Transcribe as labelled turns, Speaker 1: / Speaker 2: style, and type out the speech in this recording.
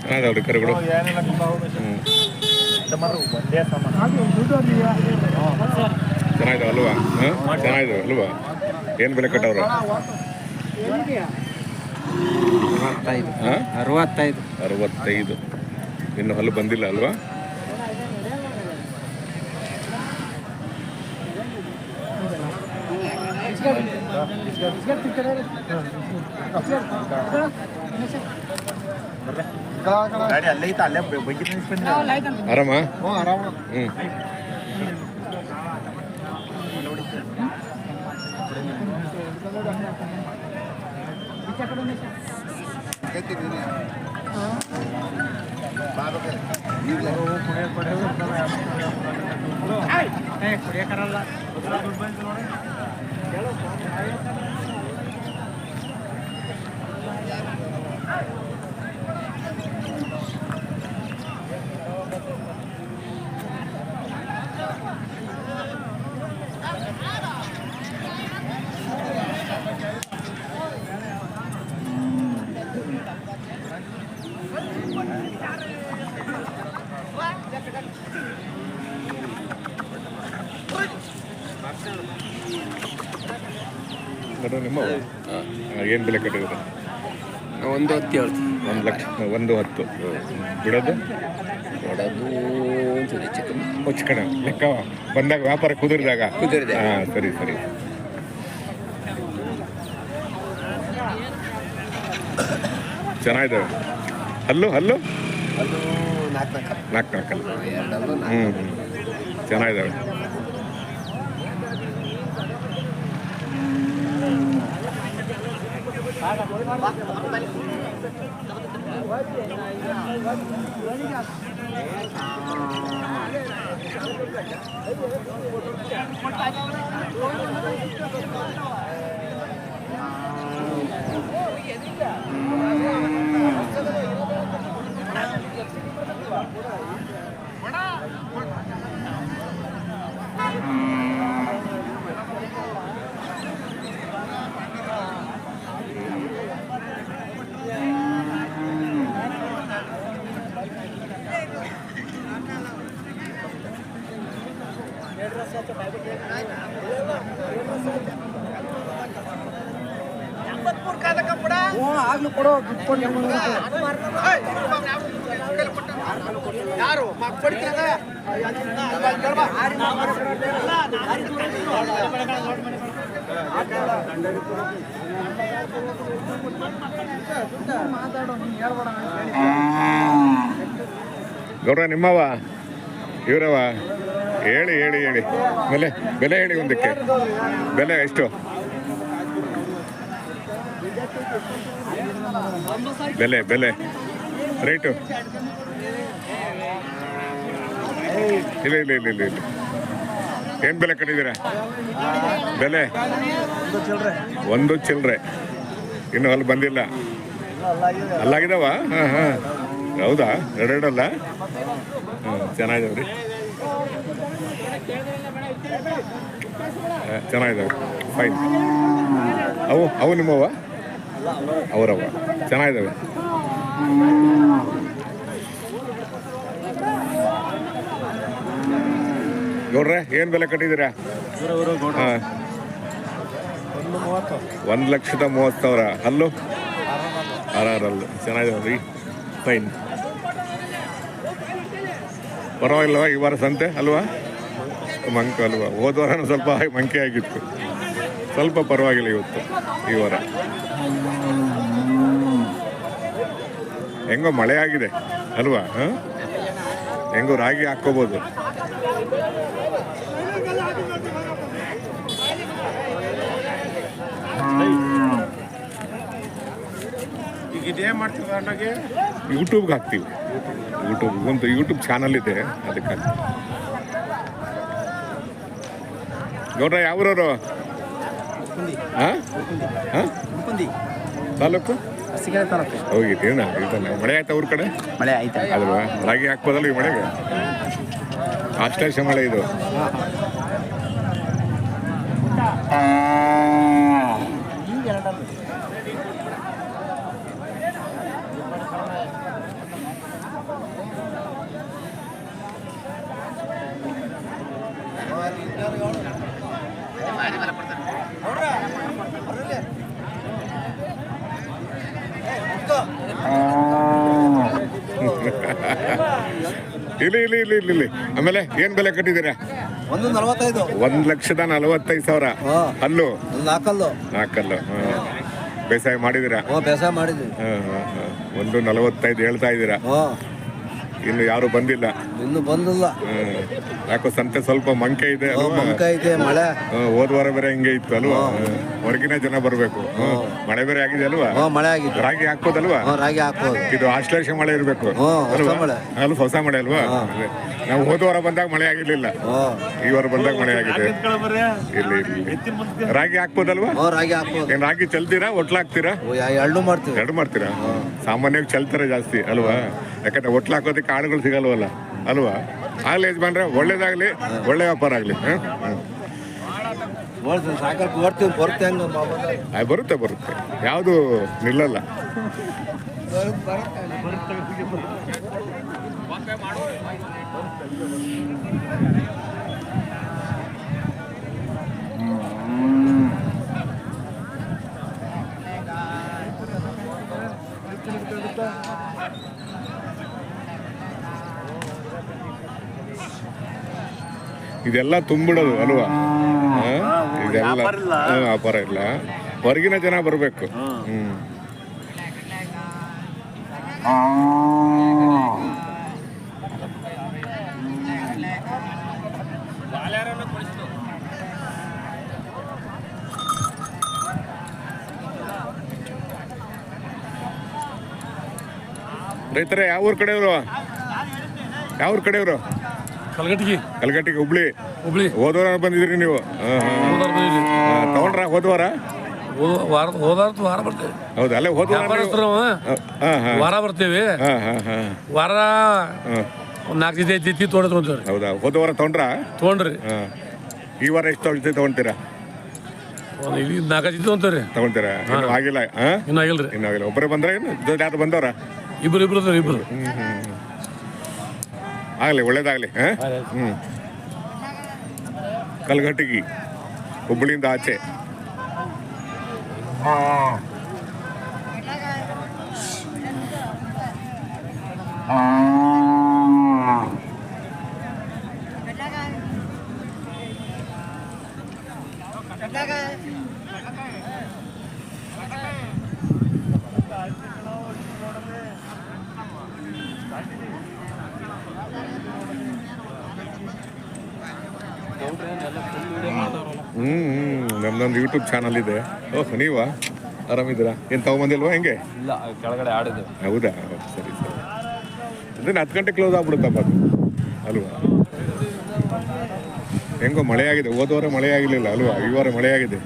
Speaker 1: ಚೆನ್ನಾಗಿದಾವ್ರಿ ಕರುಗಳು. ಚೆನ್ನಾಗಿದಾವಲ್ವಾ? ಚೆನ್ನಾಗಿದಾವೆ ಅಲ್ವಾ? ಏನು ಬೆಲೆ ಕಟ್ಟವ್ರು? 65. ಇನ್ನು ಹಲ್ಲು ಬಂದಿಲ್ಲ ಅಲ್ವಾ? ಆರಾಮ? ಹ್ಞೂ. ನಿಮ್ಮ ಏನು ಬೆಲೆ ಕಟ್ಟಿದ್ರೆ?
Speaker 2: 110 ಹೇಳ್ತೀವಿ.
Speaker 1: 1 ಲಕ್ಷ 110. ಬಿಡೋದು ಚಿಕ್ಕಣ ಲೆಕ್ಕ ಬಂದಾಗ ವ್ಯಾಪಾರ ಕುದುರಿದಾಗ. ಹಾಂ, ಸರಿ. ಚೆನ್ನಾಗಿದ್ದಾವೆ. ಹಲ್ಲು 4 ಚೆನ್ನಾಗಿದ್ದಾವೆ.
Speaker 2: ಆಗ್ಲೂ ಕೊಡೋ ಯಾರು
Speaker 1: ಗೌಡ್ರ ನಿಮ್ಮವ ಇವರವ ಹೇಳಿ ಬೆಲೆ ಹೇಳಿ. ಒಂದಕ್ಕೆ ಬೆಲೆ ಎಷ್ಟು? ಬೆಲೆ ರೇಟು ಇಲ್ಲ. ಏನು ಬೆಲೆ ಕಟ್ಟಿದ್ದೀರಾ? ಬೆಲೆ 1 ಚಿಲ್ಲರೆ. ಇನ್ನು ಅಲ್ಲಿ ಬಂದಿಲ್ಲ. ಅಲ್ಲಾಗಿದಾವ? ಹಾಂ. ಹೌದಾ? ಎರಡಲ್ಲ? ಚೆನ್ನಾಗಿದಾವ್ರಿ. ಚೆನ್ನಾಗಿದಾವೆ. ಫೈನ್. ಅವು ನಿಮ್ಮವ? ಅವರವ ಚೆನ್ನಾಗಿದ್ದಾವೆ. ಗೌಡ್ರೆ ಏನು ಬೆಲೆ ಕಟ್ಟಿದ್ದೀರಾ? ಹಾಂ, 1,30,000. ಅಲ್ಲೂ ಅಲ್ಲೂ ಚೆನ್ನಾಗಿದಾವ್ರಿ. ಫೈನ್. ಪರವಾಗಿಲ್ಲವಾ ಈ ವಾರ ಸಂತೆ ಅಲ್ವಾ? ಮಂಕ ಅಲ್ವಾ? ಹೋದ ವಾರನೂ ಸ್ವಲ್ಪ ಮಂಕೆ ಆಗಿತ್ತು. ಸ್ವಲ್ಪ ಪರವಾಗಿಲ್ಲ ಇವತ್ತು ಈ ವಾರ. ಹೆಂಗೋ ಮಳೆ ಆಗಿದೆ ಅಲ್ವಾ? ಹೆಂಗೋ ರಾಗಿ ಹಾಕ್ಕೋಬೋದು.
Speaker 3: ಇದೇ ಮಾಡ್ತೀವಿ ಅಣ್ಣಗೆ
Speaker 1: ಯೂಟ್ಯೂಬ್ಗೆ ಹಾಕ್ತೀವಿ. ಒಂದು ಯೂಟ್ಯೂಬ್ ಚಾನಲ್ ಇದೆ, ಅದಕ್ಕೆ ಹಾಕ್ತೀವಿ. ಗೌಡ್ರ ಯಾವ್ರವರು? ಹಾಂ ಹಾಂ ತಾಲೂಕು ಹೋಗಿದ್ದೀನ ಇದನ್ನ ಮಳೆ ಆಯ್ತಾ ಅವ್ರ ಕಡೆ?
Speaker 2: ಮಳೆ ಆಯ್ತಾ?
Speaker 1: ಅಲ್ವಾ? ರಾಗಿ ಹಾಕ್ಬೋದಲ್ಲ ಈ ಮಳೆಗೆ? ಆಶ್ಲೇಷ ಮಳೆ ಇದು. ಇಲ್ಲಿ ಆಮೇಲೆ ಏನ್ ಬೆಲೆ ಕಟ್ಟಿದ್ದೀರಾ? 1,45,000 ಅಲ್ಲು ನಾಲ್ಕಲ್ಲು. ಬೇಸಾಯ ಮಾಡಿದ್ದೀರಾ?
Speaker 4: ಬೇಸಾಯ ಮಾಡಿದ್ವಿ.
Speaker 1: 1,45 ಹೇಳ್ತಾ ಇದ್ದೀರಾ. ಇನ್ನು ಯಾರು ಬಂದಿಲ್ಲ?
Speaker 4: ಇನ್ನು ಬಂದಿಲ್ಲ.
Speaker 1: ಯಾಕೋ ಸಂತೆ ಸ್ವಲ್ಪ ಮಂಕೆ ಇದೆ ಅಲ್ವಾ?
Speaker 4: ಮಂಕ ಇದೆ, ಮಳೆ.
Speaker 1: ಹೋದ ವಾರ ಬೇರೆ ಹಿಂಗೆ ಇತ್ತು ಅಲ್ವಾ? ಹೊರಗಿನ ಜನ ಬರ್ಬೇಕು. ಮಳೆ ಬೇರೆ ಆಗಿದೆ ಅಲ್ವಾ?
Speaker 4: ಮಳೆ ಆಗಿದೆ.
Speaker 1: ರಾಗಿ ಹಾಕ್ಬೋದಲ್ವಾ?
Speaker 4: ರಾಗಿ ಹಾಕ್ಬೋದು.
Speaker 1: ಇದು ಆಶ್ಲೇಷ ಮಳೆ ಇರಬೇಕು
Speaker 4: ಹೊಸ ಮಳೆ.
Speaker 1: ಹೊಸ ಮಳೆ ಅಲ್ವಾ? ನಾವು ಹೋದ ವಾರ ಬಂದಾಗ ಮಳೆ ಆಗಿರ್ಲಿಲ್ಲ, ಈ ವಾರ ಬಂದಾಗ ಮಳೆ ಆಗಿದೆ. ಇಲ್ಲಿ ರಾಗಿ ಹಾಕ್ಬೋದಲ್ವಾ?
Speaker 4: ರಾಗಿ ಹಾಕ್ಬೋದು.
Speaker 1: ಏನ್ ರಾಗಿ ಚೆಲ್ತೀರಾ, ಒಟ್ಲಾಕ್ತೀರಾ?
Speaker 4: ಎರಡು ಮಾಡ್ತೀವಿ.
Speaker 1: ಎರಡು ಮಾಡ್ತೀರಾ? ಸಾಮಾನ್ಯವಾಗಿ ಚೆಲ್ತಾರೆ ಜಾಸ್ತಿ ಅಲ್ವಾ? ಯಾಕಂದ್ರೆ ಒಟ್ಲು ಹಾಕೋದಕ್ಕೆ ಆಳುಗಳು ಸಿಗಲ್ವಲ್ಲ ಅಲ್ವಾ? ಆಗ್ಲಿ ಯಜಮಾನ್ರೆ, ಒಳ್ಳೇದಾಗ್ಲಿ, ಒಳ್ಳೆ ವ್ಯಾಪಾರ ಆಗ್ಲಿ. ಬರುತ್ತೆ, ಯಾವುದು ನಿಲ್ಲಲ್ಲ. ಇದೆಲ್ಲ ತುಂಬಿಡೋದು ಅಲ್ವಾ? ಇದೆಲ್ಲ ವ್ಯಾಪಾರ ಇಲ್ಲ, ಹೊರಗಿನ ಜನ ಬರಬೇಕು. ರೈತರೇ, ಯಾವ ಕಡೆಯವರು? ಕಲ್ಗಟ್ಟಿಗೆ, ಹುಬ್ಳಿ. ಹೋದವಾರ ಬಂದಿದ್ರಿ ನೀವು? ತಗೊಂಡ್ರ ಹೋದವಾರ? ಹೌದಾ? ಅಲ್ಲೇ
Speaker 5: ವಾರ ಬರ್ತೀವಿ. ವಾರ 4 ಜೊತೆ ತೊಗೊಂಡ್ರಿ.
Speaker 1: ಹೌದಾ? ಹೋದವಾರ ತಗೊಂಡ್ರಿ? ಈ ವಾರ ಎಷ್ಟು ಜೊತೆ ತಗೊಂತೀರಾ?
Speaker 5: 4 ಜೊತೆ
Speaker 1: ತಗೊಂತೀರಾ? ಆಗಿಲ್ಲ?
Speaker 5: ಇನ್ನೂ ಆಗಿಲ್ರಿ.
Speaker 1: ಒಬ್ಬರೇ ಬಂದ್ರ? ಯಾರು ಬಂದವ್ರ?
Speaker 5: ಇಬ್ರು.
Speaker 1: ಆಗಲಿ, ಒಳ್ಳೇದಾಗಲಿ. ಕಲ್ಗಟ್ಟಿಗೆ, ಹುಬ್ಬಳ್ಳಿಯಿಂದ ಆಚೆ. ನಮ್ದೊಂದು ಯೂಟ್ಯೂಬ್ ಚಾನಲ್ ಇದೆ. ಓಹ್, ನೀವಾ? ಆರಾಮಿದ್ದೀರಾ? ಏನು ತಗೊಂಬಂದಿಲ್ವಾ? ಹೆಂಗೆ?
Speaker 2: ಇಲ್ಲ, ಕೆಳಗಡೆ ಆಡಿದ್ದು.
Speaker 1: ಹೌದಾ? ಸರಿ. ಅದನ್ನ 10 ಗಂಟೆ ಕ್ಲೋಸ್ ಆಗ್ಬಿಡುತ್ತಪ್ಪ ಅದು ಅಲ್ವಾ? ಹೆಂಗೋ ಮಳೆ ಆಗಿದೆ. ಹೋದ ವಾರ ಮಳೆ ಆಗಿರಲಿಲ್ಲ ಅಲ್ವಾ? ಈ ವಾರ ಮಳೆ ಆಗಿದೆ.